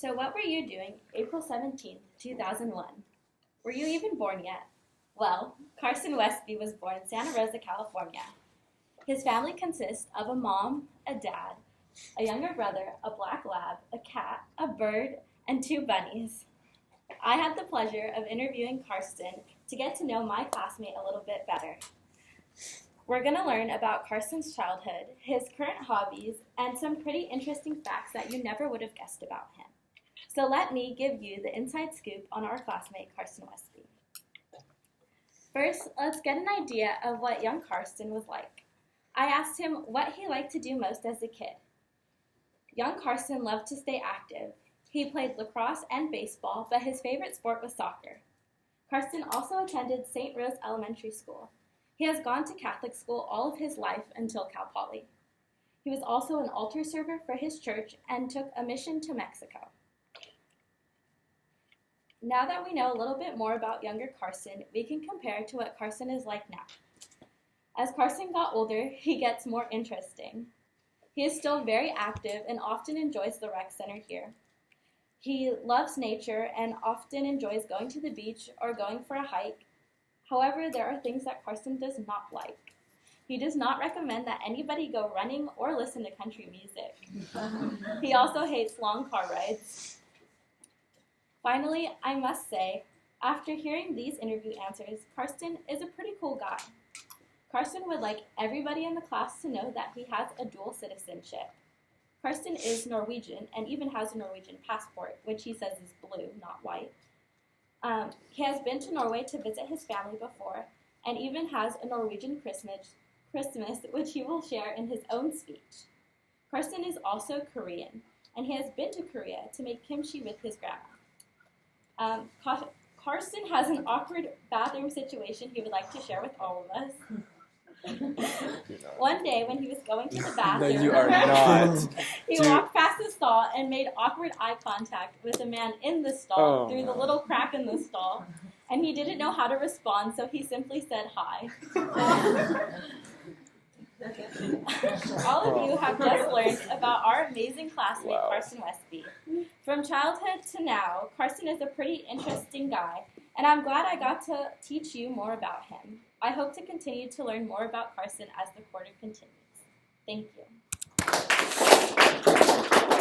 So what were you doing April 17th, 2001? Were you even born yet? Well, Carson Westby was born in Santa Rosa, California. His family consists of a mom, a dad, a younger brother, a black lab, a cat, a bird, and 2 bunnies. I had the pleasure of interviewing Carson to get to know my classmate a little bit better. We're going to learn about Carson's childhood, his current hobbies, and some pretty interesting facts that you never would have guessed about him. So let me give you the inside scoop on our classmate, Carson Westby. First, let's get an idea of what young Carson was like. I asked him what he liked to do most as a kid. Young Carson loved to stay active. He played lacrosse and baseball, but his favorite sport was soccer. Carson also attended St. Rose Elementary School. He has gone to Catholic school all of his life until Cal Poly. He was also an altar server for his church and took a mission to Mexico. Now that we know a little bit more about younger Carson, we can compare to what Carson is like now. As Carson got older, he gets more interesting. He is still very active and often enjoys the rec center here. He loves nature and often enjoys going to the beach or going for a hike. However, there are things that Carson does not like. He does not recommend that anybody go running or listen to country music. He also hates long car rides. Finally, I must say, after hearing these interview answers, Carson is a pretty cool guy. Carson would like everybody in the class to know that he has a dual citizenship. Carson is Norwegian and even has a Norwegian passport, which he says is blue, not white. He has been to Norway to visit his family before and even has a Norwegian Christmas, which he will share in his own speech. Carson is also Korean, and he has been to Korea to make kimchi with his grandma. Carson has an awkward bathroom situation he would like to share with all of us. One day when he was going to the bathroom, No, you are not. he walked past the stall and made awkward eye contact with a man in the stall through the little crack in the stall, and he didn't know how to respond, so he simply said hi. All of you have just learned about our amazing classmate, Carson Westby. From childhood to now, Carson is a pretty interesting guy, and I'm glad I got to teach you more about him. I hope to continue to learn more about Carson as the quarter continues. Thank you.